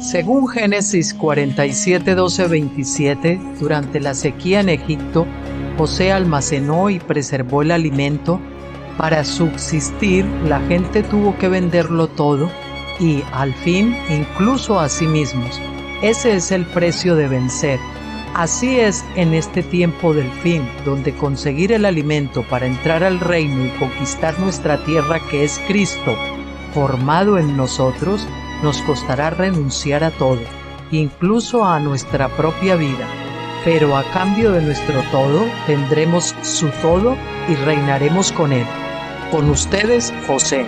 Según Génesis 47, 12, 27, durante la sequía en Egipto, José almacenó y preservó el alimento. Para subsistir, la gente tuvo que venderlo todo y, al fin, incluso a sí mismos. Ese es el precio de vencer. Así es en este tiempo del fin, donde conseguir el alimento para entrar al reino y conquistar nuestra tierra, que es Cristo, formado en nosotros, nos costará renunciar a todo, incluso a nuestra propia vida. Pero a cambio de nuestro todo, tendremos su todo y reinaremos con él. Con ustedes, José.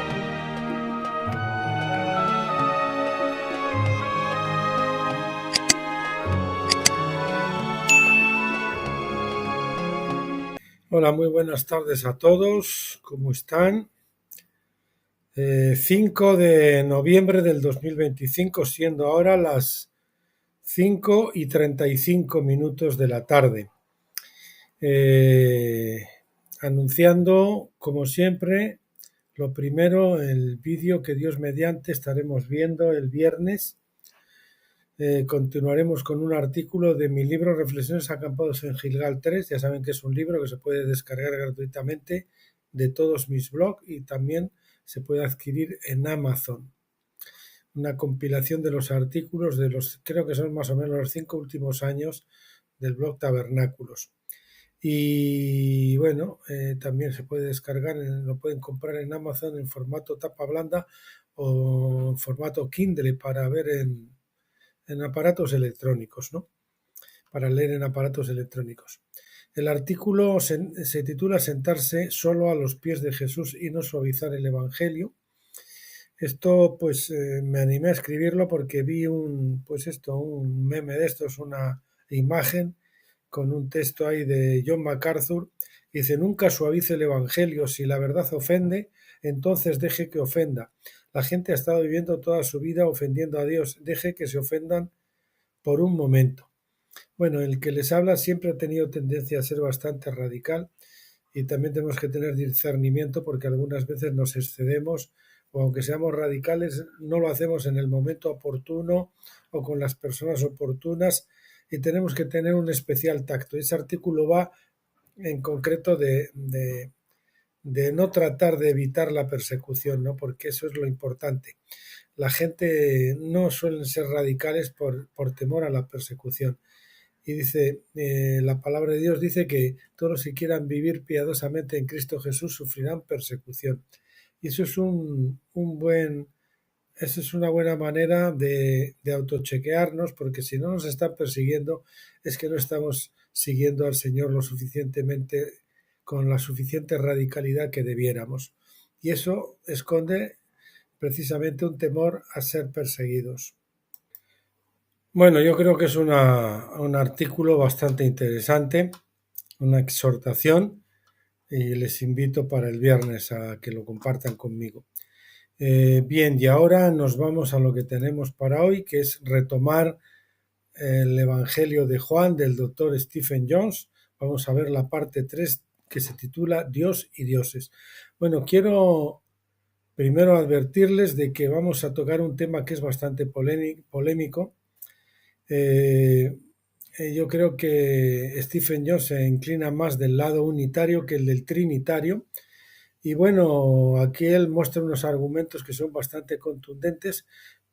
Hola, muy buenas tardes a todos. ¿Cómo están? 5 de noviembre del 2025, siendo ahora las 5:35 de la tarde. Anunciando, como siempre, lo primero, el vídeo que Dios mediante estaremos viendo el viernes. Continuaremos con un artículo de mi libro Reflexiones acampados en Gilgal 3. Ya saben que es un libro que se puede descargar gratuitamente de todos mis blogs y también se puede adquirir en Amazon. Una compilación de los artículos de los, creo que son más o menos los 5 últimos años del blog Tabernáculos. Y bueno, también se puede descargar, lo pueden comprar en Amazon en formato tapa blanda o en formato Kindle para ver en aparatos electrónicos, ¿no? Para leer en aparatos electrónicos. El artículo se titula Sentarse solo a los pies de Jesús y no suavizar el Evangelio. Esto pues me animé a escribirlo porque vi un meme de estos, una imagen con un texto ahí de John MacArthur. Dice: nunca suavice el Evangelio, si la verdad ofende, entonces deje que ofenda. La gente ha estado viviendo toda su vida ofendiendo a Dios, deje que se ofendan por un momento. Bueno, el que les habla siempre ha tenido tendencia a ser bastante radical y también tenemos que tener discernimiento porque algunas veces nos excedemos o aunque seamos radicales no lo hacemos en el momento oportuno o con las personas oportunas y tenemos que tener un especial tacto. Ese artículo va en concreto de no tratar de evitar la persecución, ¿no? Porque eso es lo importante. La gente no suelen ser radicales por temor a la persecución. Y dice, la palabra de Dios dice que todos los que quieran vivir piadosamente en Cristo Jesús sufrirán persecución. Y eso es eso es una buena manera de autochequearnos, porque si no nos están persiguiendo es que no estamos siguiendo al Señor lo suficientemente, con la suficiente radicalidad que debiéramos. Y eso esconde precisamente un temor a ser perseguidos. Bueno, yo creo que es un artículo bastante interesante, una exhortación, y les invito para el viernes a que lo compartan conmigo. Bien, y ahora nos vamos a lo que tenemos para hoy, que es retomar el Evangelio de Juan del doctor Stephen Jones. Vamos a ver la parte 3 que se titula Dios y dioses. Bueno, quiero primero advertirles de que vamos a tocar un tema que es bastante polémico. Yo creo que Stephen Jones se inclina más del lado unitario que el del trinitario. Y bueno, aquí él muestra unos argumentos que son bastante contundentes,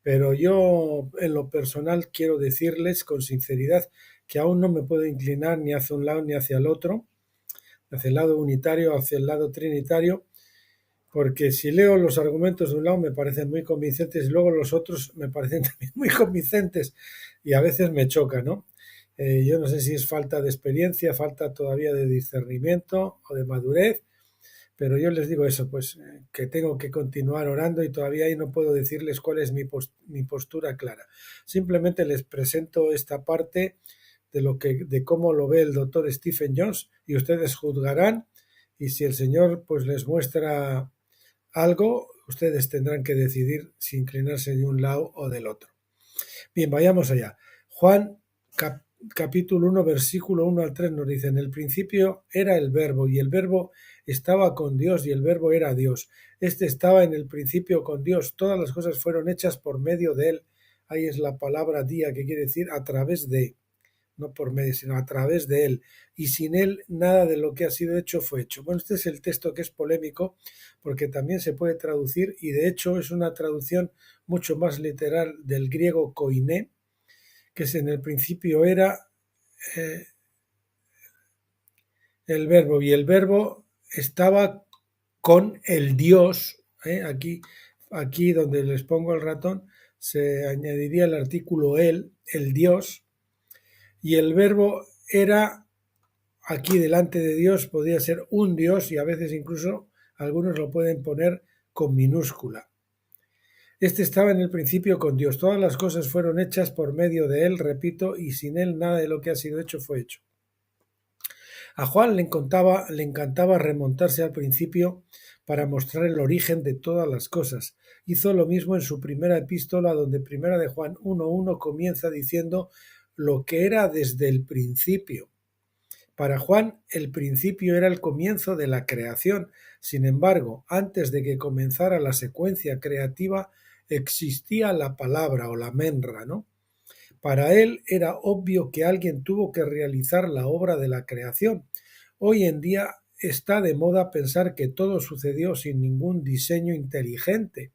pero yo en lo personal quiero decirles con sinceridad que aún no me puedo inclinar ni hacia un lado ni hacia el otro, hacia el lado unitario, hacia el lado trinitario, porque si leo los argumentos de un lado me parecen muy convincentes y luego los otros me parecen también muy convincentes y a veces me choca, ¿no? Yo no sé si es falta de experiencia, falta todavía de discernimiento o de madurez, pero yo les digo eso, pues que tengo que continuar orando y todavía ahí no puedo decirles cuál es mi postura clara. Simplemente les presento esta parte de cómo lo ve el doctor Stephen Jones y ustedes juzgarán, y si el Señor pues les muestra algo, ustedes tendrán que decidir si inclinarse de un lado o del otro. Bien, vayamos allá. Juan capítulo 1, versículo 1 al 3 nos dice: en el principio era el Verbo, y el Verbo estaba con Dios, y el Verbo era Dios. Este estaba en el principio con Dios. Todas las cosas fueron hechas por medio de él. ahí es la palabra día, que quiere decir a través de, no por medio, sino a través de él, y sin él nada de lo que ha sido hecho fue hecho. Bueno, este es el texto que es polémico, porque también se puede traducir, y de hecho es una traducción mucho más literal del griego koiné, que es en el principio era el verbo, y el verbo estaba con el Dios, aquí donde les pongo el ratón, se añadiría el artículo el Dios, y el verbo era aquí delante de Dios, podía ser un Dios, y a veces incluso algunos lo pueden poner con minúscula. Este estaba en el principio con Dios. Todas las cosas fueron hechas por medio de él, repito, y sin él nada de lo que ha sido hecho fue hecho. A Juan le encantaba remontarse al principio para mostrar el origen de todas las cosas. Hizo lo mismo en su primera epístola, donde primera de Juan 1:1 comienza diciendo lo que era desde el principio. Para Juan, el principio era el comienzo de la creación. Sin embargo, antes de que comenzara la secuencia creativa, existía la palabra o la menra, ¿no? Para él era obvio que alguien tuvo que realizar la obra de la creación. Hoy en día está de moda pensar que todo sucedió sin ningún diseño inteligente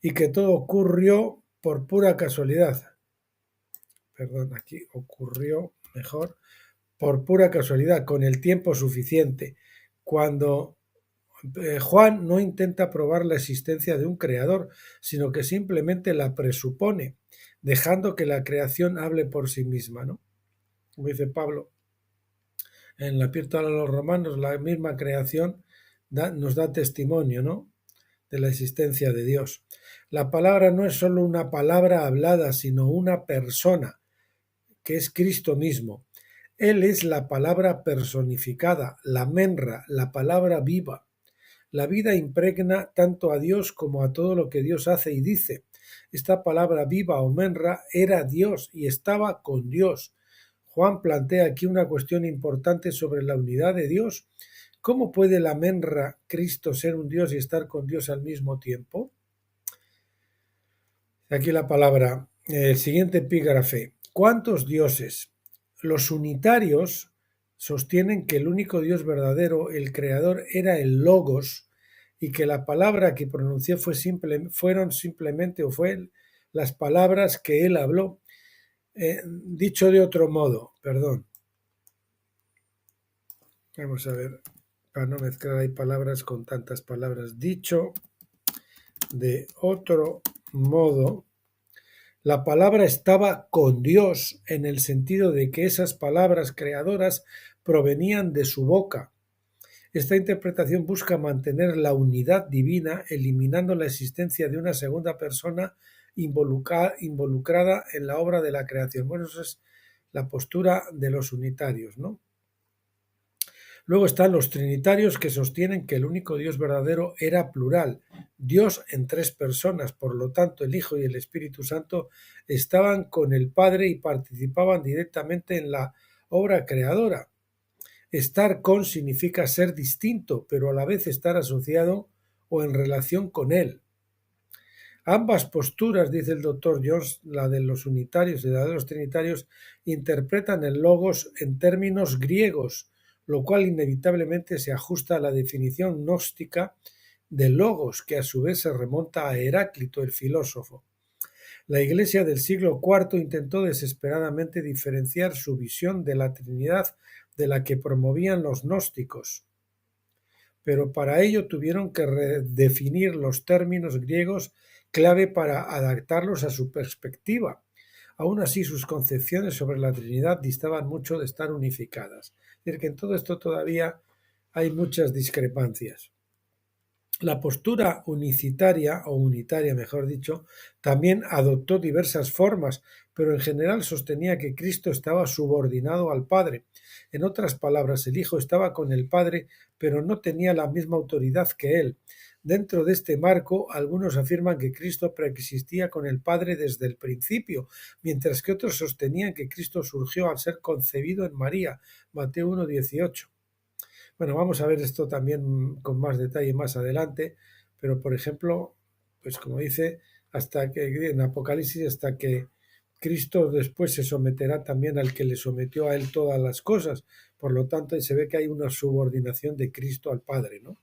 y que todo ocurrió por pura casualidad. Perdón, aquí ocurrió mejor. Por pura casualidad, con el tiempo suficiente. Cuando Juan no intenta probar la existencia de un creador, sino que simplemente la presupone, dejando que la creación hable por sí misma, ¿no? Como dice Pablo en la epístola a los Romanos, la misma creación nos da testimonio, ¿no?, de la existencia de Dios. La palabra no es solo una palabra hablada, sino una persona, que es Cristo mismo. Él es la palabra personificada, la menra, la palabra viva. La vida impregna tanto a Dios como a todo lo que Dios hace y dice. Esta palabra viva o menra era Dios y estaba con Dios. Juan plantea aquí una cuestión importante sobre la unidad de Dios. ¿Cómo puede la menra, Cristo, ser un Dios y estar con Dios al mismo tiempo? Aquí la palabra, el siguiente epígrafe. ¿Cuántos dioses? Los unitarios sostienen que el único Dios verdadero, el Creador, era el Logos y que la palabra que pronunció fueron simplemente las palabras que él habló. Dicho de otro modo, perdón. Vamos a ver, para no mezclar ahí palabras con tantas palabras. Dicho de otro modo, la palabra estaba con Dios en el sentido de que esas palabras creadoras provenían de su boca. Esta interpretación busca mantener la unidad divina, eliminando la existencia de una segunda persona involucrada en la obra de la creación. Bueno, esa es la postura de los unitarios, ¿no? Luego están los trinitarios, que sostienen que el único Dios verdadero era plural, Dios en tres personas. Por lo tanto, el Hijo y el Espíritu Santo estaban con el Padre y participaban directamente en la obra creadora. Estar con significa ser distinto, pero a la vez estar asociado o en relación con él. Ambas posturas, dice el doctor Jones, la de los unitarios y la de los trinitarios, interpretan el logos en términos griegos, lo cual inevitablemente se ajusta a la definición gnóstica de logos, que a su vez se remonta a Heráclito, el filósofo. La Iglesia del siglo IV intentó desesperadamente diferenciar su visión de la Trinidad de la que promovían los gnósticos, pero para ello tuvieron que redefinir los términos griegos clave para adaptarlos a su perspectiva. Aún así, sus concepciones sobre la Trinidad distaban mucho de estar unificadas. Es decir, que en todo esto todavía hay muchas discrepancias. La postura unicitaria, o unitaria mejor dicho, también adoptó diversas formas, pero en general sostenía que Cristo estaba subordinado al Padre. En otras palabras, el Hijo estaba con el Padre, pero no tenía la misma autoridad que él. Dentro de este marco, algunos afirman que Cristo preexistía con el Padre desde el principio, mientras que otros sostenían que Cristo surgió al ser concebido en María, Mateo 1:18. Bueno, vamos a ver esto también con más detalle más adelante, pero por ejemplo, pues como dice, hasta que en Apocalipsis, hasta que Cristo después se someterá también al que le sometió a él todas las cosas. Por lo tanto, se ve que hay una subordinación de Cristo al Padre, ¿no?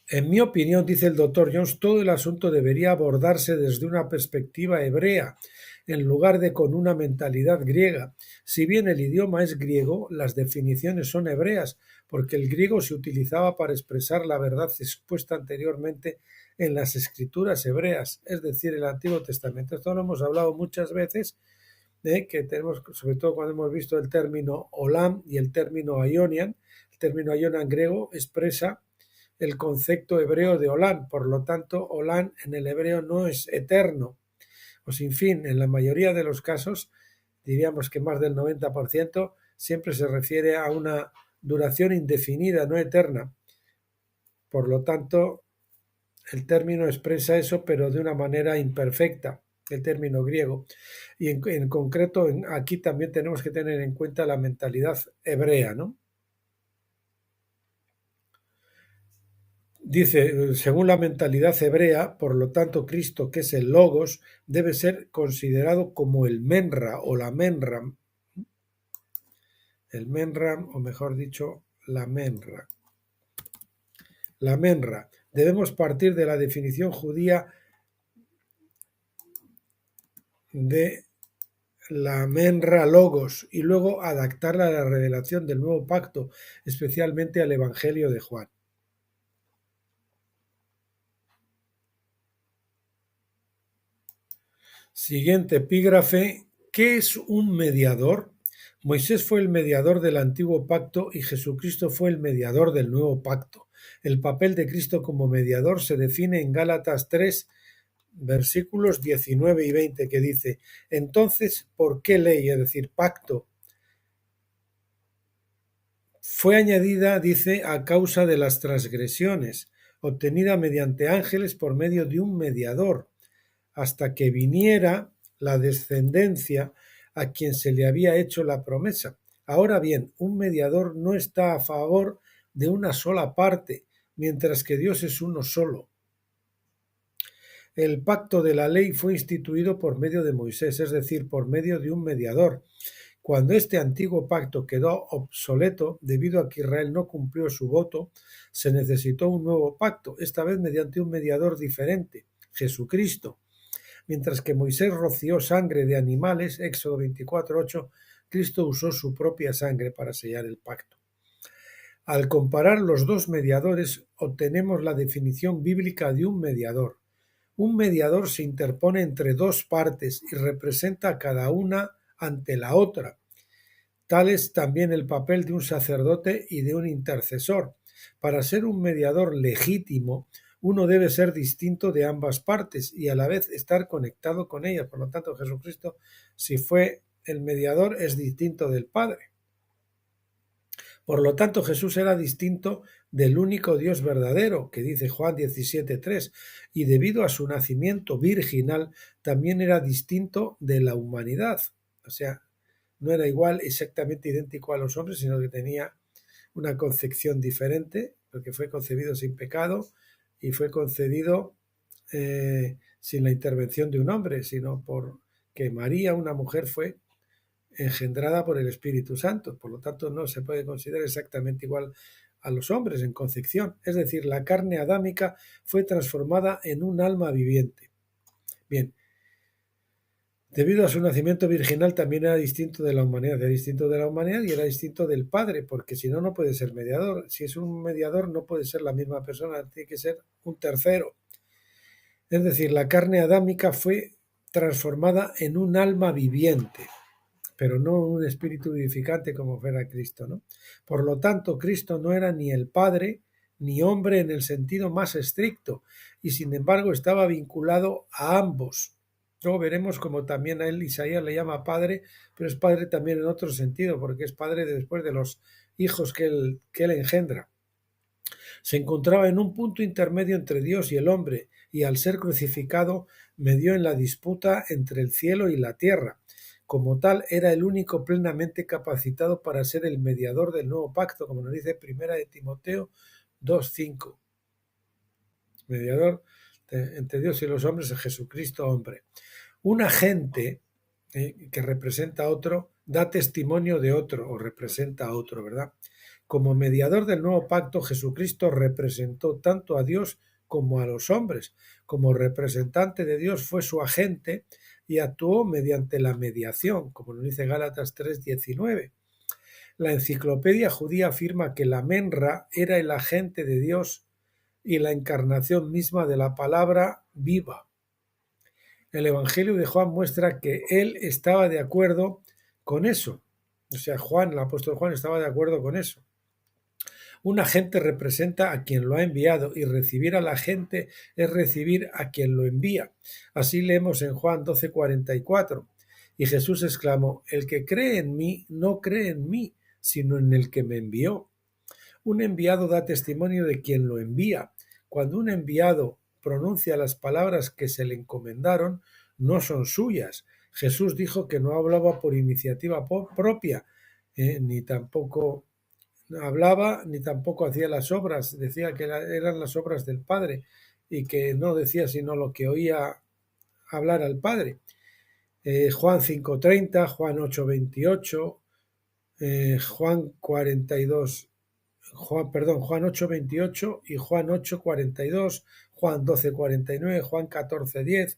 En mi opinión, dice el doctor Jones, todo el asunto debería abordarse desde una perspectiva hebrea, en lugar de con una mentalidad griega. Si bien el idioma es griego, las definiciones son hebreas, porque el griego se utilizaba para expresar la verdad expuesta anteriormente en las escrituras hebreas, es decir, el Antiguo Testamento. Esto lo hemos hablado muchas veces, que tenemos, sobre todo cuando hemos visto el término olam y el término aionian. El término aionian griego expresa el concepto hebreo de Olam. Por lo tanto, Olam en el hebreo no es eterno o sin fin. En la mayoría de los casos, diríamos que más del 90%, siempre se refiere a una duración indefinida, no eterna. Por lo tanto, el término expresa eso, pero de una manera imperfecta, el término griego. Y en concreto, aquí también tenemos que tener en cuenta la mentalidad hebrea, ¿no? Dice, según la mentalidad hebrea, por lo tanto, Cristo, que es el Logos, debe ser considerado como el Menra o la Menram. El Menram, o mejor dicho, la Menra. La Menra. Debemos partir de la definición judía de la Menra Logos y luego adaptarla a la revelación del nuevo pacto, especialmente al Evangelio de Juan. Siguiente epígrafe. ¿Qué es un mediador? Moisés fue el mediador del antiguo pacto y Jesucristo fue el mediador del nuevo pacto. El papel de Cristo como mediador se define en Gálatas 3, versículos 19 y 20, que dice: entonces, ¿por qué ley, es decir, pacto, fue añadida, dice, a causa de las transgresiones, obtenida mediante ángeles por medio de un mediador, hasta que viniera la descendencia a quien se le había hecho la promesa? Ahora bien, un mediador no está a favor de una sola parte, mientras que Dios es uno solo. El pacto de la ley fue instituido por medio de Moisés, es decir, por medio de un mediador. Cuando este antiguo pacto quedó obsoleto debido a que Israel no cumplió su voto, se necesitó un nuevo pacto, esta vez mediante un mediador diferente, Jesucristo. Mientras que Moisés roció sangre de animales, Éxodo 24:8, Cristo usó su propia sangre para sellar el pacto. Al comparar los dos mediadores, obtenemos la definición bíblica de un mediador. Un mediador se interpone entre dos partes y representa a cada una ante la otra. Tal es también el papel de un sacerdote y de un intercesor. Para ser un mediador legítimo, uno debe ser distinto de ambas partes y a la vez estar conectado con ellas. Por lo tanto, Jesucristo, si fue el mediador, es distinto del Padre. Por lo tanto, Jesús era distinto del único Dios verdadero, que dice Juan 17:3, y debido a su nacimiento virginal, también era distinto de la humanidad. O sea, no era igual, exactamente idéntico a los hombres, sino que tenía una concepción diferente, porque fue concebido sin pecado y fue concebido sin la intervención de un hombre, sino porque María, una mujer, fue engendrada por el Espíritu Santo. Por lo tanto, no se puede considerar exactamente igual a los hombres en concepción. Es decir, la carne adámica fue transformada en un alma viviente. Bien, debido a su nacimiento virginal también era distinto de la humanidad. Era distinto de la humanidad y era distinto del Padre, porque si no, no puede ser mediador. Si es un mediador, no puede ser la misma persona, tiene que ser un tercero. Es decir, la carne adámica fue transformada en un alma viviente, pero no un espíritu vivificante como fuera Cristo, ¿no? Por lo tanto, Cristo no era ni el Padre ni hombre en el sentido más estricto, y sin embargo estaba vinculado a ambos. Luego veremos como también a él Isaías le llama Padre, pero es Padre también en otro sentido, porque es Padre después de los hijos que él engendra. Se encontraba en un punto intermedio entre Dios y el hombre, y al ser crucificado medió en la disputa entre el cielo y la tierra. Como tal, era el único plenamente capacitado para ser el mediador del nuevo pacto, como nos dice 1 de Timoteo 2:5. Mediador entre Dios y los hombres es Jesucristo hombre. Un agente que representa a otro da testimonio de otro o representa a otro, ¿verdad? Como mediador del nuevo pacto, Jesucristo representó tanto a Dios como a los hombres. Como representante de Dios fue su agente y actuó mediante la mediación, como nos dice Gálatas 3:19. La enciclopedia judía afirma que la menra era el agente de Dios y la encarnación misma de la palabra viva. El Evangelio de Juan muestra que él estaba de acuerdo con eso. O sea, Juan, el apóstol Juan, estaba de acuerdo con eso. Un agente representa a quien lo ha enviado y recibir a la gente es recibir a quien lo envía. Así leemos en Juan 12:44. Y Jesús exclamó: el que cree en mí no cree en mí, sino en el que me envió. Un enviado da testimonio de quien lo envía. Cuando un enviado pronuncia las palabras que se le encomendaron, no son suyas. Jesús dijo que no hablaba por iniciativa propia, ni tampoco hablaba, ni tampoco hacía las obras. Decía que eran las obras del Padre y que no decía sino lo que oía hablar al Padre. Juan 5:30, Juan 8:28, Juan 42. Juan 8:28 y Juan 8:42, Juan 12:49, Juan 14:10,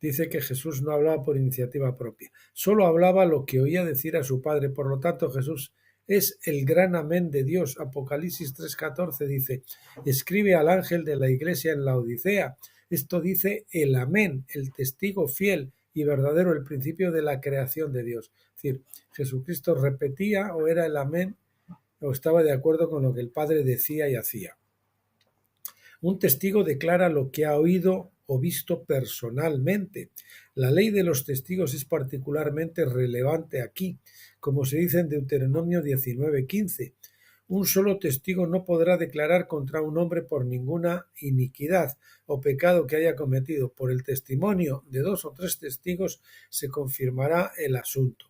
dice que Jesús no hablaba por iniciativa propia, solo hablaba lo que oía decir a su Padre. Por lo tanto, Jesús es el gran amén de Dios. Apocalipsis 3:14 dice: escribe al ángel de la iglesia en la Odisea. Esto dice el amén, el testigo fiel y verdadero, el principio de la creación de Dios. Es decir, Jesucristo repetía o era el amén o estaba de acuerdo con lo que el Padre decía y hacía. Un testigo declara lo que ha oído o visto personalmente. La ley de los testigos es particularmente relevante aquí, como se dice en Deuteronomio 19:15. Un solo testigo no podrá declarar contra un hombre por ninguna iniquidad o pecado que haya cometido. Por el testimonio de 2 o 3 testigos se confirmará el asunto.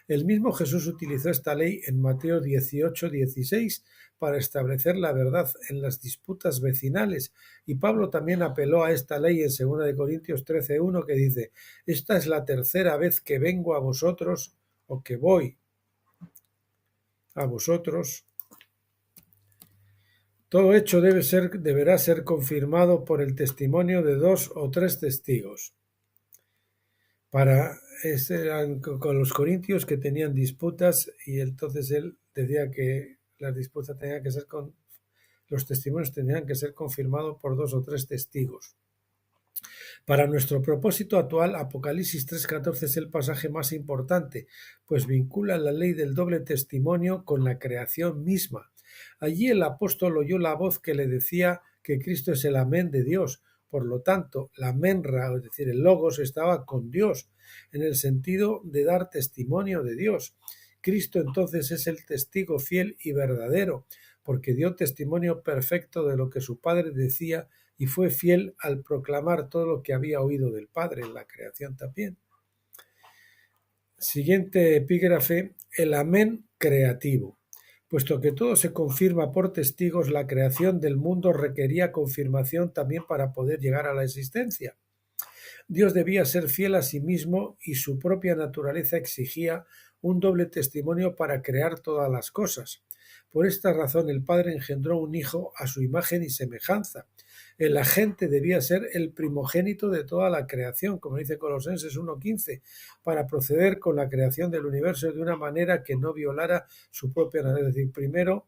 El mismo Jesús utilizó esta ley en Mateo 18:16 para establecer la verdad en las disputas vecinales, y Pablo también apeló a esta ley en 2 Corintios 13:1, que dice: esta es la tercera vez que vengo a vosotros, o que voy a vosotros. Todo hecho deberá ser confirmado por el testimonio de 2 o 3 testigos. Eran con los corintios que tenían disputas, y entonces él decía que las disputas tenían que ser los testimonios tenían que ser confirmados por 2 o 3 testigos. Para nuestro propósito actual, Apocalipsis 3:14 es el pasaje más importante, pues vincula la ley del doble testimonio con la creación misma. Allí el apóstol oyó la voz que le decía que Cristo es el amén de Dios. Por lo tanto, la menra, es decir, el logos, estaba con Dios, en el sentido de dar testimonio de Dios. Cristo entonces es el testigo fiel y verdadero, porque dio testimonio perfecto de lo que su Padre decía y fue fiel al proclamar todo lo que había oído del Padre en la creación también. Siguiente epígrafe: el amén creativo. Puesto que todo se confirma por testigos, la creación del mundo requería confirmación también para poder llegar a la existencia. Dios debía ser fiel a sí mismo y su propia naturaleza exigía un doble testimonio para crear todas las cosas. Por esta razón el Padre engendró un Hijo a su imagen y semejanza. El agente debía ser el primogénito de toda la creación, como dice Colosenses 1:15, para proceder con la creación del universo de una manera que no violara su propia naturaleza. Es decir, primero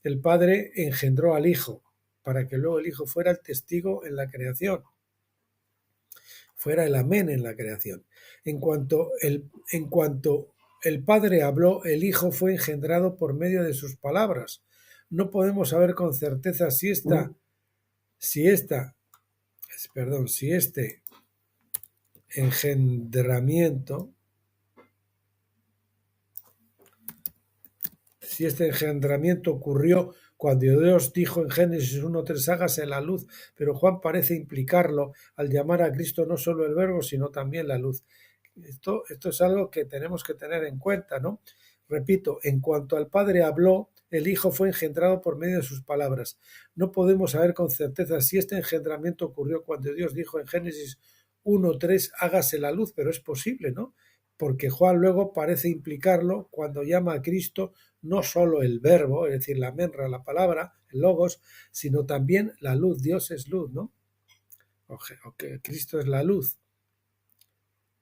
el Padre engendró al Hijo, para que luego el Hijo fuera el testigo en la creación, fuera el amén en la creación. En cuanto el Padre habló, el Hijo fue engendrado por medio de sus palabras. No podemos saber con certeza si este engendramiento ocurrió cuando Dios dijo en Génesis 1:3: hágase la luz, pero Juan parece implicarlo al llamar a Cristo no solo el Verbo, sino también la luz. Esto es algo que tenemos que tener en cuenta, ¿no? Repito, en cuanto al Padre habló, el Hijo fue engendrado por medio de sus palabras. No podemos saber con certeza si este engendramiento ocurrió cuando Dios dijo en Génesis 1:3, hágase la luz, pero es posible, ¿no? Porque Juan luego parece implicarlo cuando llama a Cristo no solo el verbo, es decir, la menra, la palabra, el logos, sino también la luz. Dios es luz, ¿no? O que Cristo es la luz.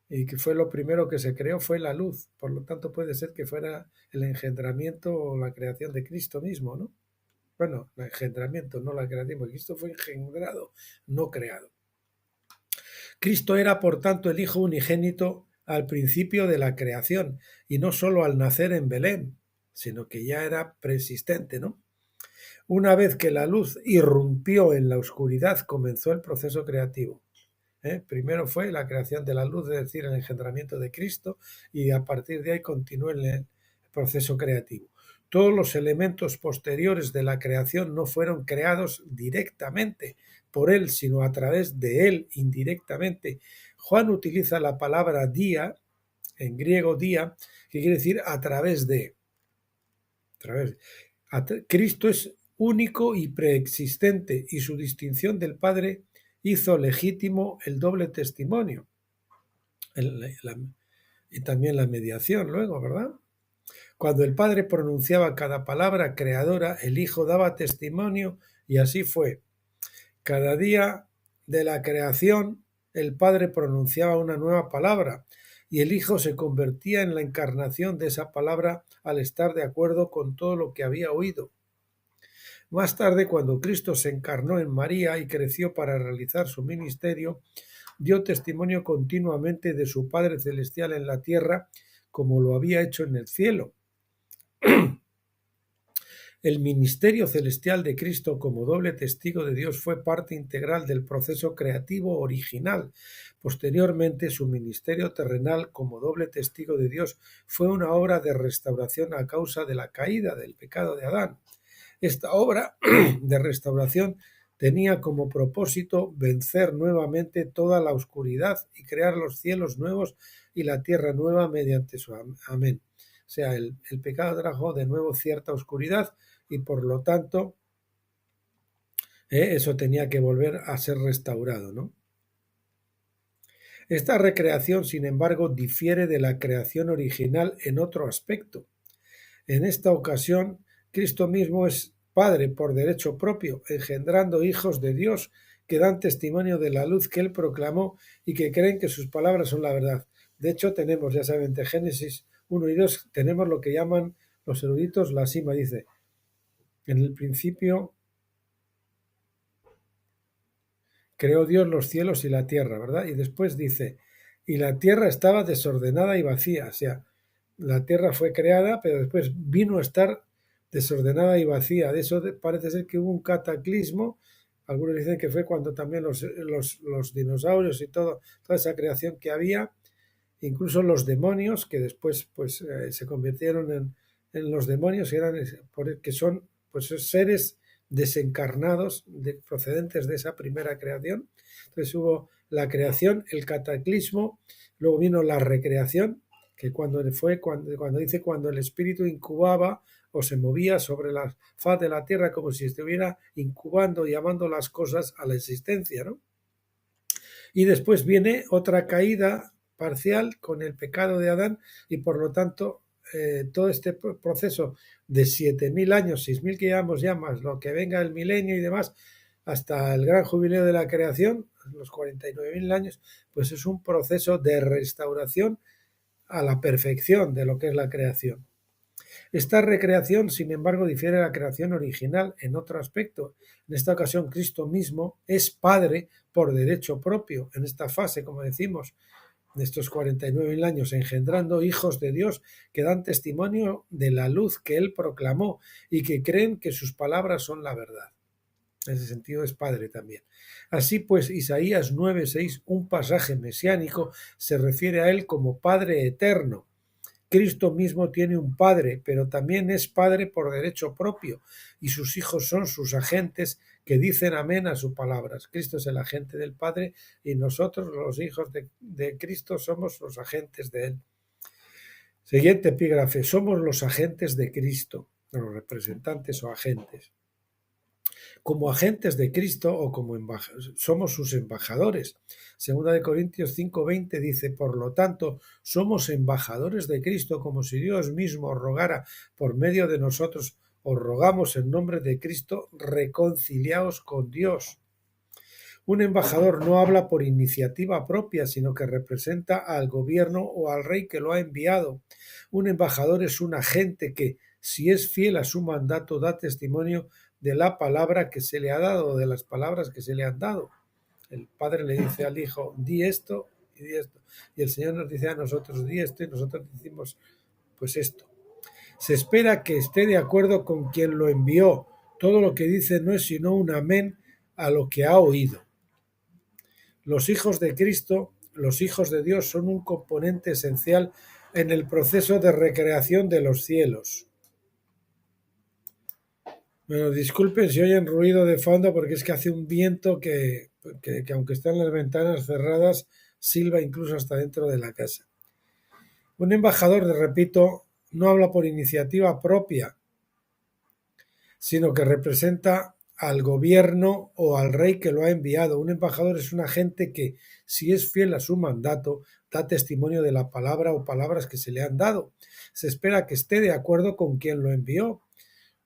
Y que fue lo primero que se creó, fue la luz. Por lo tanto, puede ser que fuera el engendramiento o la creación de Cristo mismo, ¿no? Bueno, el engendramiento, no la creación, porque Cristo fue engendrado, no creado. Cristo era, por tanto, el Hijo unigénito al principio de la creación, y no solo al nacer en Belén, sino que ya era preexistente, ¿no? Una vez que la luz irrumpió en la oscuridad, comenzó el proceso creativo. Primero fue la creación de la luz, es decir, el engendramiento de Cristo, y a partir de ahí continuó el proceso creativo. Todos los elementos posteriores de la creación no fueron creados directamente por él, sino a través de él indirectamente. Juan utiliza la palabra día, en griego día, que quiere decir a través de. Cristo es único y preexistente, y su distinción del Padre hizo legítimo el doble testimonio y también la mediación luego, ¿verdad? Cuando el Padre pronunciaba cada palabra creadora, el Hijo daba testimonio, y así fue. Cada día de la creación, el Padre pronunciaba una nueva palabra, y el Hijo se convertía en la encarnación de esa palabra al estar de acuerdo con todo lo que había oído. Más tarde, cuando Cristo se encarnó en María y creció para realizar su ministerio, dio testimonio continuamente de su Padre Celestial en la tierra, como lo había hecho en el cielo. El ministerio celestial de Cristo como doble testigo de Dios fue parte integral del proceso creativo original. Posteriormente, su ministerio terrenal como doble testigo de Dios fue una obra de restauración a causa de la caída del pecado de Adán. Esta obra de restauración tenía como propósito vencer nuevamente toda la oscuridad y crear los cielos nuevos y la tierra nueva mediante su amén. O sea, el pecado trajo de nuevo cierta oscuridad y por lo tanto eso tenía que volver a ser restaurado, ¿no? Esta recreación, sin embargo, difiere de la creación original en otro aspecto. En esta ocasión, Cristo mismo es Padre por derecho propio, engendrando hijos de Dios que dan testimonio de la luz que Él proclamó y que creen que sus palabras son la verdad. De hecho, tenemos, ya saben, de Génesis 1 y 2, tenemos lo que llaman los eruditos la sima, dice, en el principio creó Dios los cielos y la tierra, ¿verdad? Y después dice, y la tierra estaba desordenada y vacía, o sea, la tierra fue creada, pero después vino a estar desordenada y vacía. De eso parece ser que hubo un cataclismo. Algunos dicen que fue cuando también los dinosaurios y toda esa creación que había, incluso los demonios, que después pues, se convirtieron en los demonios, que son pues, seres desencarnados procedentes de esa primera creación. Entonces hubo la creación, el cataclismo, luego vino la recreación, que cuando dice cuando el espíritu incubaba o se movía sobre la faz de la tierra como si estuviera incubando y llamando las cosas a la existencia, ¿no? Y después viene otra caída parcial con el pecado de Adán y por lo tanto todo este proceso de 7.000 años, 6.000 que llevamos ya, más lo que venga el milenio y demás, hasta el gran jubileo de la creación, los 49.000 años, pues es un proceso de restauración a la perfección de lo que es la creación. Esta recreación, sin embargo, difiere de la creación original en otro aspecto. En esta ocasión, Cristo mismo es Padre por derecho propio, en esta fase, como decimos, de estos 49.000 años, engendrando hijos de Dios que dan testimonio de la luz que Él proclamó y que creen que sus palabras son la verdad. En ese sentido es Padre también. Así pues, Isaías 9:6, un pasaje mesiánico, se refiere a Él como Padre eterno. Cristo mismo tiene un Padre, pero también es Padre por derecho propio, y sus hijos son sus agentes que dicen amén a sus palabras. Cristo es el agente del Padre y nosotros, los hijos de Cristo, somos los agentes de Él. Siguiente epígrafe, somos los agentes de Cristo. los representantes o agentes. Como agentes de Cristo o como somos sus embajadores. Segunda de Corintios 5:20 dice, por lo tanto, somos embajadores de Cristo, como si Dios mismo rogara por medio de nosotros. Os rogamos en nombre de Cristo, reconciliaos con Dios. Un embajador no habla por iniciativa propia, sino que representa al gobierno o al rey que lo ha enviado. Un embajador es un agente que, si es fiel a su mandato, da testimonio de la palabra que se le ha dado, de las palabras que se le han dado. El padre le dice al hijo, di esto y di esto. Y el Señor nos dice a nosotros, di esto, y nosotros decimos, pues esto. Se espera que esté de acuerdo con quien lo envió. Todo lo que dice no es sino un amén a lo que ha oído. Los hijos de Cristo, los hijos de Dios, son un componente esencial en el proceso de recreación de los cielos. Bueno, disculpen si oyen ruido de fondo porque es que hace un viento que aunque están las ventanas cerradas, silba incluso hasta dentro de la casa. Un embajador, repito, no habla por iniciativa propia, sino que representa al gobierno o al rey que lo ha enviado. Un embajador es un agente que, si es fiel a su mandato, da testimonio de la palabra o palabras que se le han dado. Se espera que esté de acuerdo con quien lo envió.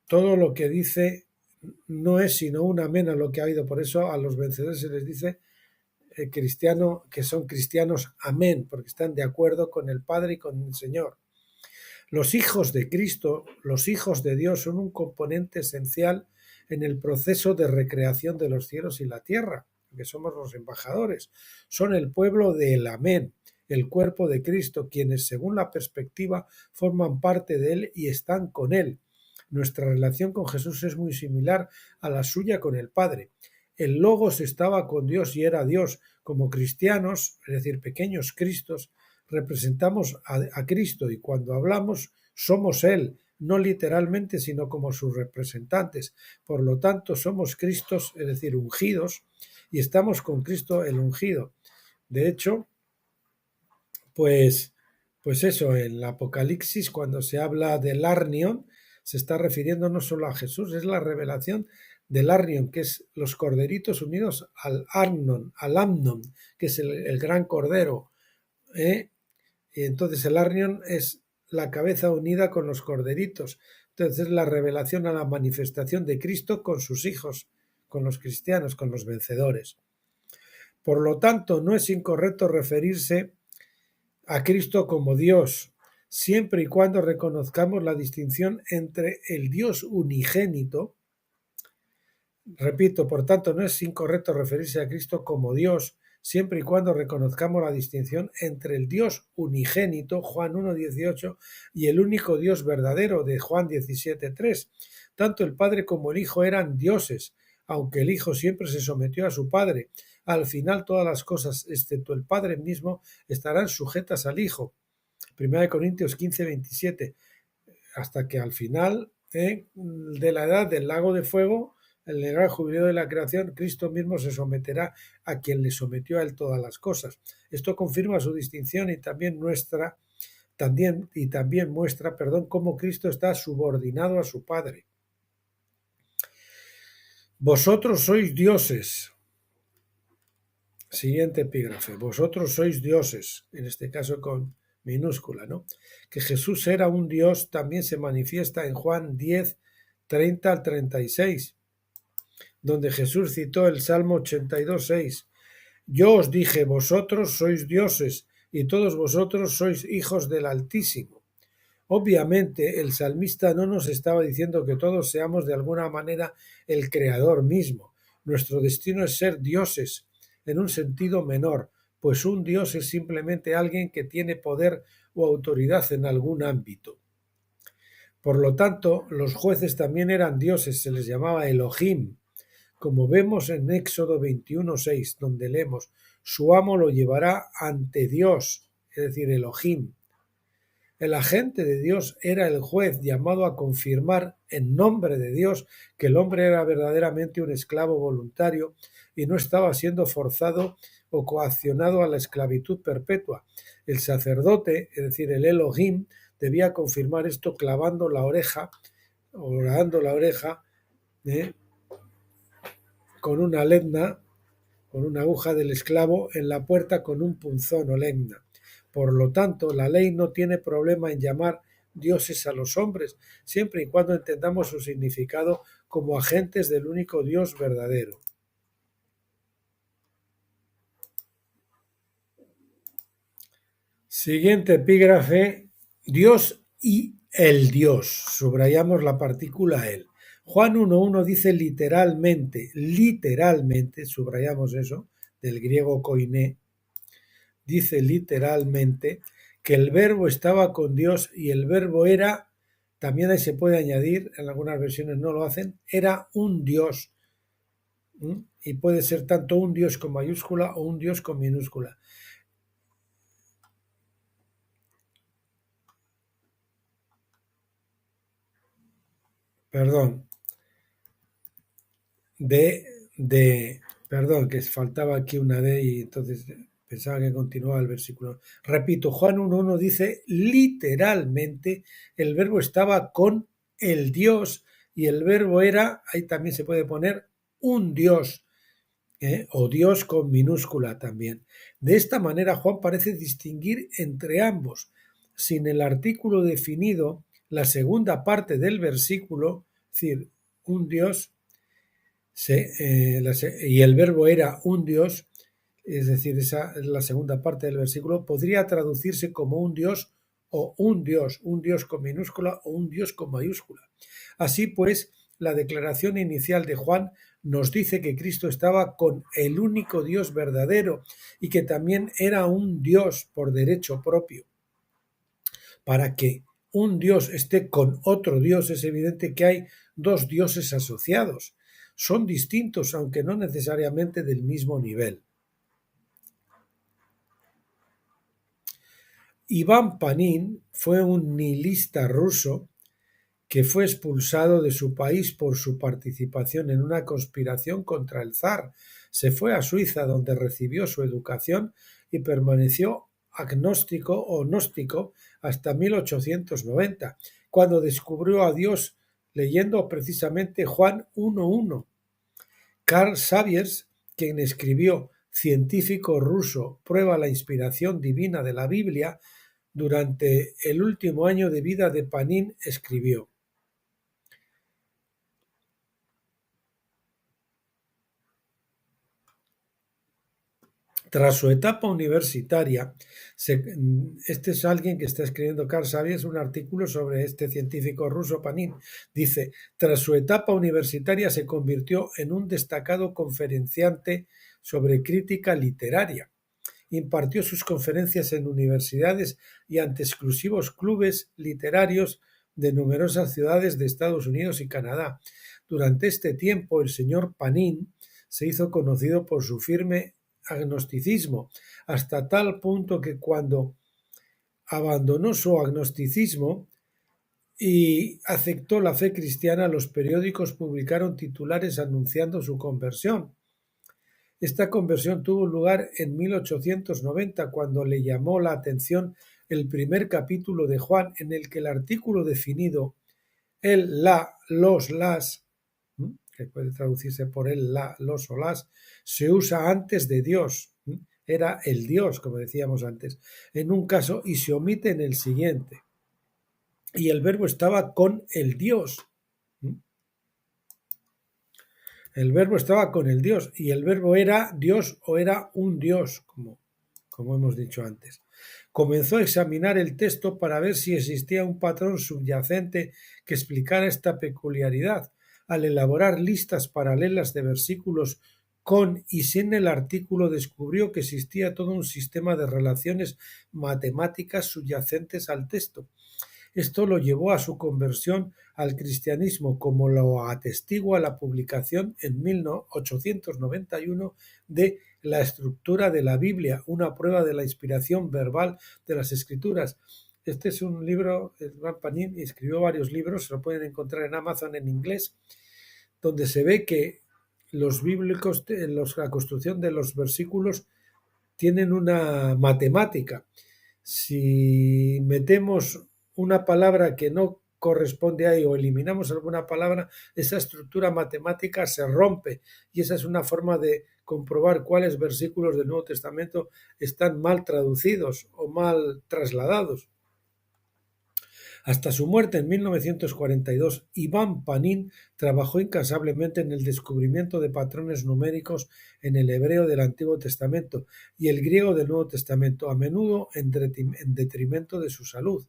Todo lo que dice no es sino un amén a lo que ha oído. Por eso a los vencedores se les dice que son cristianos amén, porque están de acuerdo con el Padre y con el Señor. Los hijos de Cristo, los hijos de Dios, son un componente esencial en el proceso de recreación de los cielos y la tierra, que somos los embajadores. Son el pueblo del amén, el cuerpo de Cristo, quienes según la perspectiva forman parte de él y están con él. Nuestra relación con Jesús es muy similar a la suya con el Padre. El Logos estaba con Dios y era Dios. Como cristianos, es decir, pequeños Cristos, representamos a Cristo y cuando hablamos somos Él, no literalmente, sino como sus representantes. Por lo tanto, somos Cristos, es decir, ungidos, y estamos con Cristo el ungido. De hecho, pues eso, en el Apocalipsis, cuando se habla del Arnion, se está refiriendo no solo a Jesús, es la revelación del Arnion, que es los corderitos unidos al Amnon, que es el gran cordero. Y entonces el Arnion es la cabeza unida con los corderitos. Entonces es la revelación a la manifestación de Cristo con sus hijos, con los cristianos, con los vencedores. Por lo tanto, no es incorrecto referirse a Cristo como Dios, siempre y cuando reconozcamos la distinción entre el Dios unigénito. Repito, por tanto, no es incorrecto referirse a Cristo como Dios, siempre y cuando reconozcamos la distinción entre el Dios unigénito, Juan 1:18, y el único Dios verdadero, de Juan 17:3. Tanto el Padre como el Hijo eran dioses, aunque el Hijo siempre se sometió a su Padre. Al final todas las cosas, excepto el Padre mismo, estarán sujetas al Hijo. 1 Corintios 15:27, hasta que al final de la edad del lago de fuego, el gran jubileo de la creación, Cristo mismo se someterá a quien le sometió a él todas las cosas. Esto confirma su distinción y también muestra cómo Cristo está subordinado a su Padre. Vosotros sois dioses. Siguiente epígrafe. Vosotros sois dioses, en este caso con minúscula, ¿no? Que Jesús era un Dios también se manifiesta en Juan 10:30 al 36. Donde Jesús citó el Salmo 82:6. Yo os dije, vosotros sois dioses, y todos vosotros sois hijos del Altísimo. Obviamente, el salmista no nos estaba diciendo que todos seamos de alguna manera el Creador mismo. Nuestro destino es ser dioses, en un sentido menor, pues un dios es simplemente alguien que tiene poder o autoridad en algún ámbito. Por lo tanto, los jueces también eran dioses, se les llamaba Elohim, como vemos en Éxodo 21:6, donde leemos, su amo lo llevará ante Dios, es decir, Elohim. El agente de Dios era el juez llamado a confirmar en nombre de Dios que el hombre era verdaderamente un esclavo voluntario y no estaba siendo forzado o coaccionado a la esclavitud perpetua. El sacerdote, es decir, el Elohim, debía confirmar esto clavando la oreja horadando la oreja, con una lezna, con una aguja del esclavo en la puerta con un punzón o lezna. Por lo tanto, la ley no tiene problema en llamar dioses a los hombres, siempre y cuando entendamos su significado como agentes del único Dios verdadero. Siguiente epígrafe, Dios y el Dios. Subrayamos la partícula el. Juan 1.1 dice literalmente, subrayamos eso, del griego koiné, dice literalmente que el verbo estaba con Dios y el verbo era, también ahí se puede añadir, en algunas versiones no lo hacen, era un Dios. Y puede ser tanto un Dios con mayúscula o un Dios con minúscula. Perdón, perdón, que faltaba aquí una D y entonces pensaba que continuaba el versículo. Repito, Juan 1.1 dice literalmente el verbo estaba con el Dios y el verbo era, ahí también se puede poner un Dios, o Dios con minúscula también. De esta manera Juan parece distinguir entre ambos. Sin el artículo definido, la segunda parte del versículo, es decir, un Dios, y el verbo era un Dios, es decir, esa es la segunda parte del versículo, podría traducirse como un Dios o un Dios con minúscula o un Dios con mayúscula. Así pues, la declaración inicial de Juan nos dice que Cristo estaba con el único Dios verdadero y que también era un Dios por derecho propio. Para que un Dios esté con otro Dios es evidente que hay dos dioses asociados. Son distintos, aunque no necesariamente del mismo nivel. Iván Panin fue un nihilista ruso que fue expulsado de su país por su participación en una conspiración contra el zar. Se fue a Suiza, donde recibió su educación y permaneció agnóstico o gnóstico hasta 1890, cuando descubrió a Dios leyendo precisamente Juan 1.1. Carl Saviers, quien escribió Científico ruso prueba la inspiración divina de la Biblia, durante el último año de vida de Panin escribió: tras su etapa universitaria, este es alguien que está escribiendo, Carl Saviers, un artículo sobre este científico ruso Panin. Dice, tras su etapa universitaria se convirtió en un destacado conferenciante sobre crítica literaria. Impartió sus conferencias en universidades y ante exclusivos clubes literarios de numerosas ciudades de Estados Unidos y Canadá. Durante este tiempo, el señor Panin se hizo conocido por su firme agnosticismo, hasta tal punto que cuando abandonó su agnosticismo y aceptó la fe cristiana, los periódicos publicaron titulares anunciando su conversión. Esta conversión tuvo lugar en 1890, cuando le llamó la atención el primer capítulo de Juan, en el que el artículo definido el, la, los, las, que puede traducirse por el, la, los o las, se usa antes de Dios. Era el Dios, como decíamos antes, en un caso, y se omite en el siguiente. Y el verbo estaba con el Dios. El verbo estaba con el Dios, y el verbo era Dios o era un Dios, como hemos dicho antes. Comenzó a examinar el texto para ver si existía un patrón subyacente que explicara esta peculiaridad. Al elaborar listas paralelas de versículos con y sin el artículo, descubrió que existía todo un sistema de relaciones matemáticas subyacentes al texto. Esto lo llevó a su conversión al cristianismo, como lo atestigua la publicación en 1891 de La estructura de la Biblia, una prueba de la inspiración verbal de las Escrituras. Este es un libro, Iván Panin escribió varios libros, se lo pueden encontrar en Amazon en inglés, donde se ve que los bíblicos, la construcción de los versículos tienen una matemática. Si metemos una palabra que no corresponde ahí o eliminamos alguna palabra, esa estructura matemática se rompe y esa es una forma de comprobar cuáles versículos del Nuevo Testamento están mal traducidos o mal trasladados. Hasta su muerte en 1942, Iván Panin trabajó incansablemente en el descubrimiento de patrones numéricos en el hebreo del Antiguo Testamento y el griego del Nuevo Testamento, a menudo en detrimento de su salud.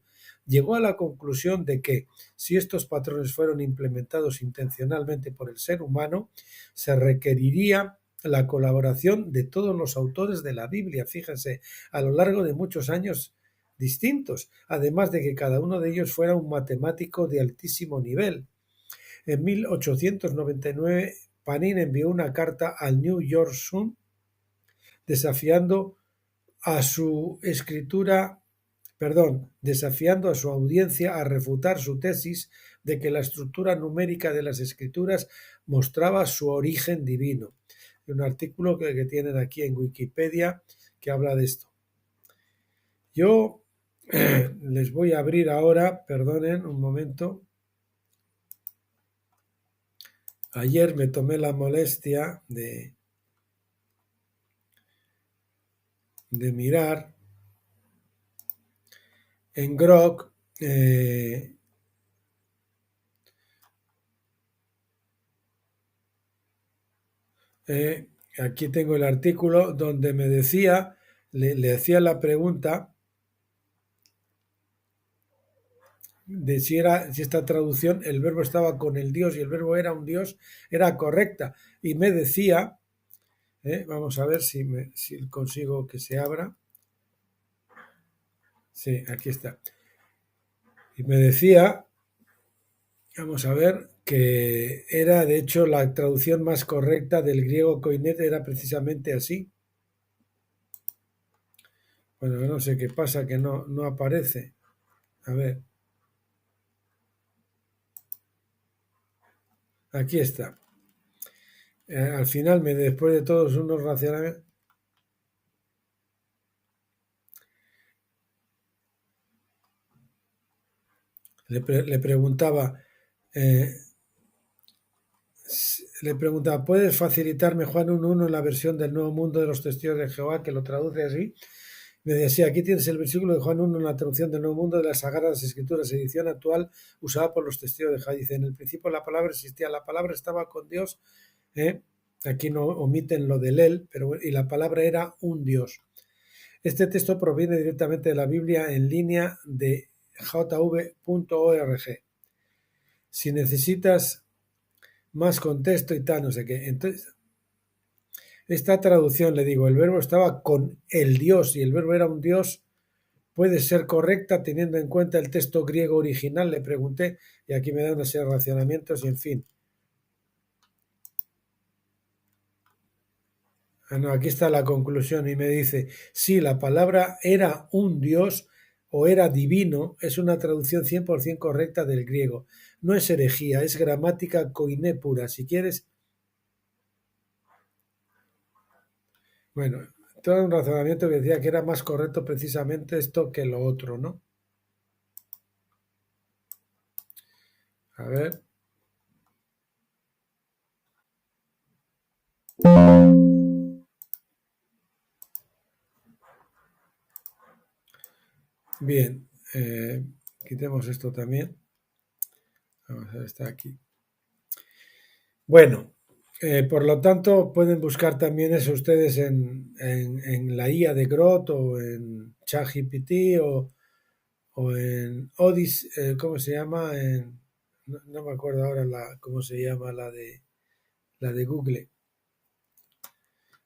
Llegó a la conclusión de que, si estos patrones fueron implementados intencionalmente por el ser humano, se requeriría la colaboración de todos los autores de la Biblia, fíjense, a lo largo de muchos años distintos, además de que cada uno de ellos fuera un matemático de altísimo nivel. En 1899, Panin envió una carta al New York Sun desafiando a su audiencia a refutar su tesis de que la estructura numérica de las escrituras mostraba su origen divino. Hay un artículo que tienen aquí en Wikipedia que habla de esto. Yo les voy a abrir ahora, perdonen un momento. Ayer me tomé la molestia de mirar en Grok aquí tengo el artículo donde me decía, le hacía la pregunta de si esta traducción, el verbo estaba con el Dios y el verbo era un Dios, era correcta. Y me decía, vamos a ver si consigo que se abra. Sí, aquí está. Y me decía, vamos a ver, que era de hecho la traducción más correcta del griego koinet, era precisamente así. Bueno, no sé qué pasa, que no aparece. A ver. Aquí está. Al final, después de todos unos racionamientos, le preguntaba, ¿puedes facilitarme Juan 1.1 en la versión del Nuevo Mundo de los Testigos de Jehová, que lo traduce así? Me decía, aquí tienes el versículo de Juan 1 en la traducción del Nuevo Mundo de las Sagradas Escrituras, edición actual usada por los Testigos de Jehová. Dice, en el principio la palabra existía, la palabra estaba con Dios, aquí no omiten lo del él, y la palabra era un Dios. Este texto proviene directamente de la Biblia en línea de jv.org. Si necesitas más contexto y tal, no sé qué. Entonces, esta traducción, le digo, el verbo estaba con el Dios y el verbo era un Dios, puede ser correcta teniendo en cuenta el texto griego original, le pregunté, y aquí me da una serie de racionamientos y en fin. No, aquí está la conclusión y me dice, sí, la palabra era un Dios o era divino, es una traducción 100% correcta del griego. No es herejía, es gramática koiné pura. Si quieres... Bueno, todo un razonamiento que decía que era más correcto precisamente esto que lo otro, ¿no? A ver. Bien, quitemos esto también. Vamos a ver, está aquí. Bueno, por lo tanto, pueden buscar también eso ustedes en la IA de Grok o en ChatGPT o en Odyssey, ¿cómo se llama? No me acuerdo ahora cómo se llama la de Google.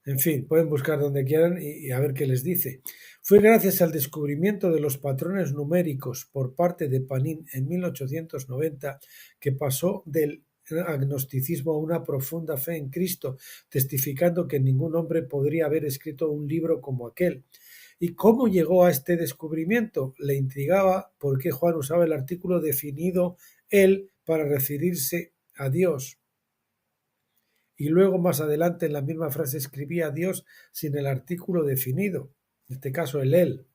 En fin, pueden buscar donde quieran y a ver qué les dice. Fue gracias al descubrimiento de los patrones numéricos por parte de Panin en 1890 que pasó del agnosticismo a una profunda fe en Cristo, testificando que ningún hombre podría haber escrito un libro como aquel. ¿Y cómo llegó a este descubrimiento? Le intrigaba por qué Juan usaba el artículo definido él para referirse a Dios. Y luego más adelante en la misma frase escribía Dios sin el artículo definido, en este caso el él.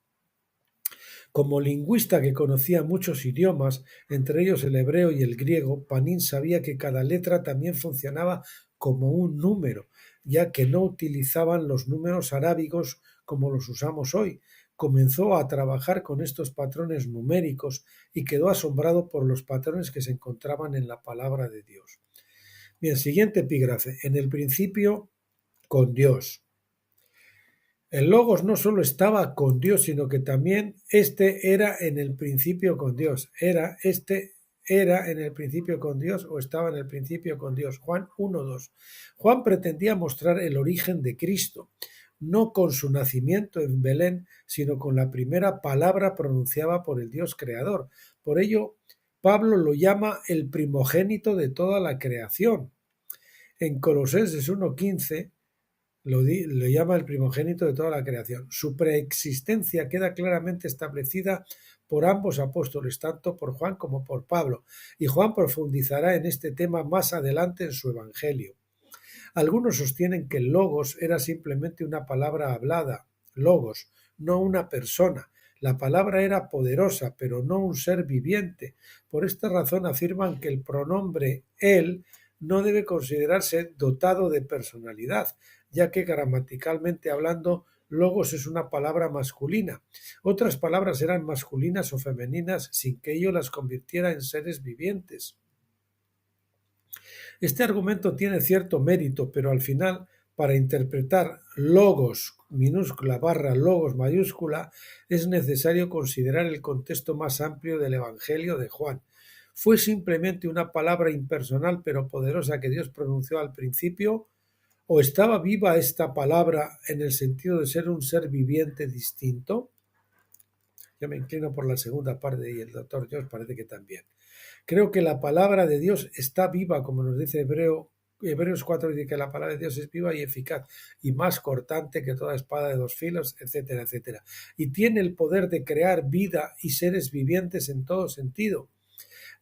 Como lingüista que conocía muchos idiomas, entre ellos el hebreo y el griego, Panín sabía que cada letra también funcionaba como un número, ya que no utilizaban los números arábigos como los usamos hoy. Comenzó a trabajar con estos patrones numéricos y quedó asombrado por los patrones que se encontraban en la palabra de Dios. Bien, siguiente epígrafe. En el principio, con Dios. El Logos no solo estaba con Dios, sino que también era en el principio con Dios. Era en el principio con Dios o estaba en el principio con Dios. Juan 1:2. Juan pretendía mostrar el origen de Cristo, no con su nacimiento en Belén, sino con la primera palabra pronunciada por el Dios creador. Por ello, Pablo lo llama el primogénito de toda la creación. En Colosenses 1:15 lo llama el primogénito de toda la creación. Su preexistencia queda claramente establecida por ambos apóstoles, tanto por Juan como por Pablo, y Juan profundizará en este tema más adelante en su Evangelio. Algunos sostienen que el logos era simplemente una palabra hablada, logos, no una persona. La palabra era poderosa, pero no un ser viviente. Por esta razón afirman que el pronombre él no debe considerarse dotado de personalidad, ya que gramaticalmente hablando, logos es una palabra masculina. Otras palabras eran masculinas o femeninas sin que ello las convirtiera en seres vivientes. Este argumento tiene cierto mérito, pero al final, para interpretar logos minúscula barra logos mayúscula, es necesario considerar el contexto más amplio del Evangelio de Juan. ¿Fue simplemente una palabra impersonal pero poderosa que Dios pronunció al principio? ¿O estaba viva esta palabra en el sentido de ser un ser viviente distinto? Yo me inclino por la segunda parte y el doctor Jones parece que también. Creo que la palabra de Dios está viva, como nos dice Hebreos 4, dice que la palabra de Dios es viva y eficaz y más cortante que toda espada de dos filos, etcétera, etcétera. Y tiene el poder de crear vida y seres vivientes en todo sentido.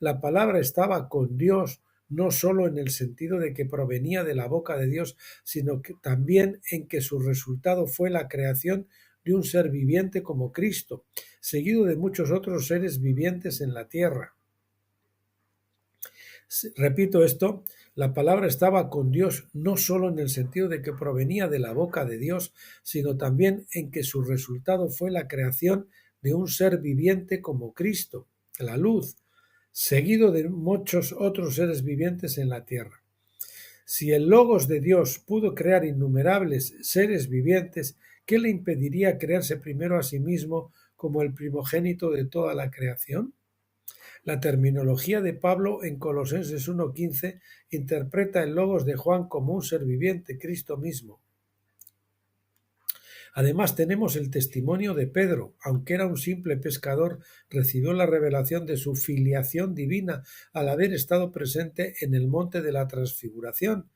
La palabra estaba con Dios no solo en el sentido de que provenía de la boca de Dios, sino que también en que su resultado fue la creación de un ser viviente como Cristo, seguido de muchos otros seres vivientes en la tierra. Repito esto, la palabra estaba con Dios no solo en el sentido de que provenía de la boca de Dios, sino también en que su resultado fue la creación de un ser viviente como Cristo, la luz, seguido de muchos otros seres vivientes en la tierra. Si el Logos de Dios pudo crear innumerables seres vivientes, ¿qué le impediría crearse primero a sí mismo como el primogénito de toda la creación? La terminología de Pablo en Colosenses 1:15 interpreta el Logos de Juan como un ser viviente, Cristo mismo. Además tenemos el testimonio de Pedro, aunque era un simple pescador, recibió la revelación de su filiación divina al haber estado presente en el monte de la transfiguración.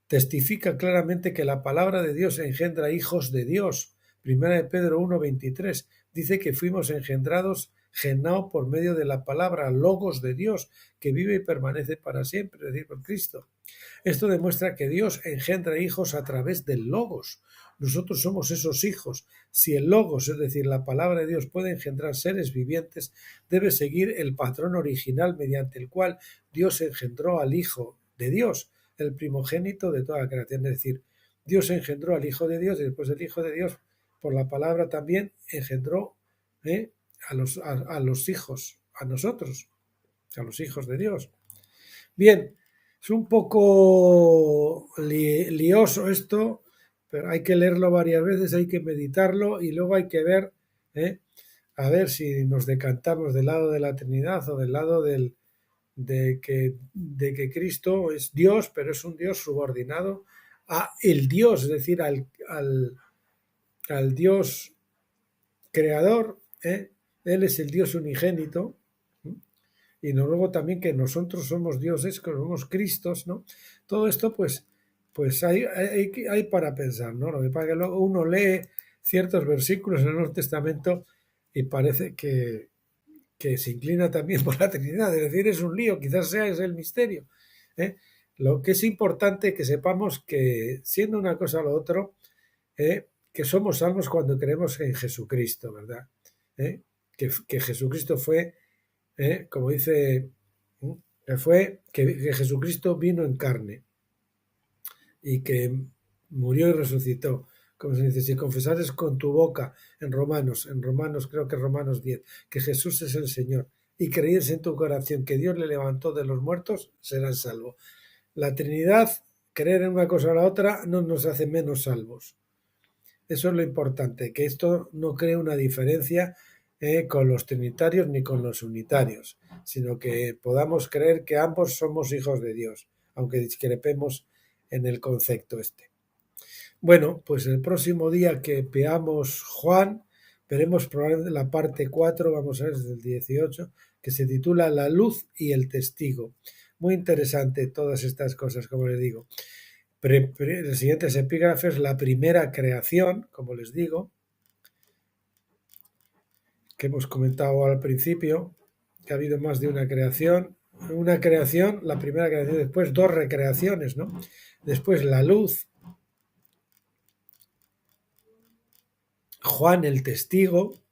Testifica claramente que la palabra de Dios engendra hijos de Dios. Primera de Pedro 1:23 dice que fuimos engendrados genao por medio de la palabra logos de Dios, que vive y permanece para siempre, es decir, por Cristo. Esto demuestra que Dios engendra hijos a través del logos. Nosotros somos esos hijos. Si el logos, es decir, la palabra de Dios, puede engendrar seres vivientes, debe seguir el patrón original mediante el cual Dios engendró al Hijo de Dios, el primogénito de toda la creación. Es decir, Dios engendró al Hijo de Dios y después el Hijo de Dios, por la palabra también, engendró a los hijos, a nosotros, a los hijos de Dios. Bien, es un poco lioso esto, pero hay que leerlo varias veces, hay que meditarlo y luego hay que ver, a ver si nos decantamos del lado de la Trinidad o del lado de que Cristo es Dios, pero es un Dios subordinado a el Dios, es decir, al Dios creador. Él es el Dios unigénito, y luego también que nosotros somos dioses, que somos Cristos, ¿no? Todo esto pues hay para pensar, ¿no? Lo que pasa es que luego uno lee ciertos versículos en el Nuevo Testamento y parece que se inclina también por la Trinidad, es decir, es un lío, quizás sea ese el misterio. Lo que es importante que sepamos que, siendo una cosa o lo otro, que somos salvos cuando creemos en Jesucristo, ¿verdad? que Jesucristo fue, como dice, que Jesucristo vino en carne y que murió y resucitó. Como se dice, si confesares con tu boca en Romanos, creo que Romanos 10, que Jesús es el Señor, y creyeres en tu corazón que Dios le levantó de los muertos, serás salvo. La Trinidad, creer en una cosa o la otra, no nos hace menos salvos. Eso es lo importante, que esto no cree una diferencia con los trinitarios ni con los unitarios, sino que podamos creer que ambos somos hijos de Dios, aunque discrepemos en el concepto este. Bueno, pues el próximo día que veamos Juan, veremos probablemente la parte 4, vamos a ver, desde el 18, que se titula La luz y el testigo. Muy interesante todas estas cosas, como les digo. El siguiente epígrafe es la primera creación, como les digo, que hemos comentado al principio, que ha habido más de una creación. Una creación, la primera creación, después 2 recreaciones, ¿no? Después la luz, Juan el testigo,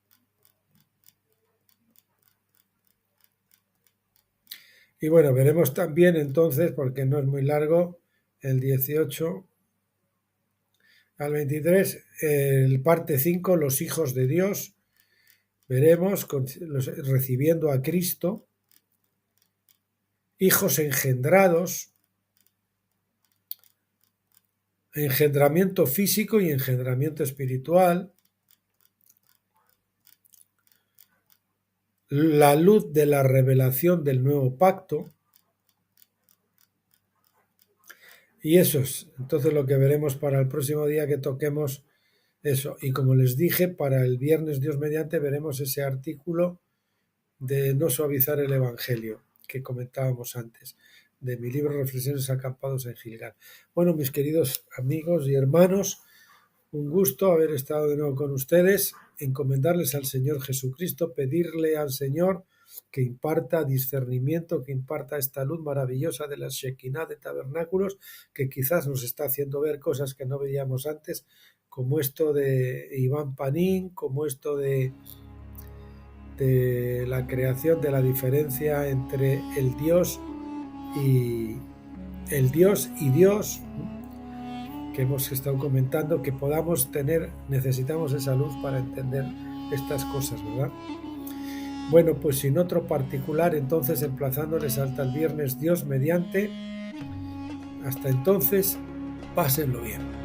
y bueno, veremos también entonces, porque no es muy largo, el 18 al 23, el parte 5, los hijos de Dios, veremos recibiendo a Cristo, hijos engendrados, engendramiento físico y engendramiento espiritual, la luz de la revelación del nuevo pacto, y eso es entonces lo que veremos para el próximo día que toquemos eso. Y como les dije, para el viernes, Dios mediante, veremos ese artículo de no suavizar el Evangelio que comentábamos antes, de mi libro Reflexiones acampados en Gilgal. Bueno, mis queridos amigos y hermanos, un gusto haber estado de nuevo con ustedes, encomendarles al Señor Jesucristo, pedirle al Señor que imparta discernimiento, que imparta esta luz maravillosa de la Shekinah de tabernáculos, que quizás nos está haciendo ver cosas que no veíamos antes, como esto de Iván Panín, como esto de la creación de la diferencia entre el Dios y Dios, que hemos estado comentando, que podamos necesitamos esa luz para entender estas cosas, ¿verdad? Bueno, pues sin otro particular, entonces emplazándoles hasta el viernes, Dios mediante. Hasta entonces, pásenlo bien.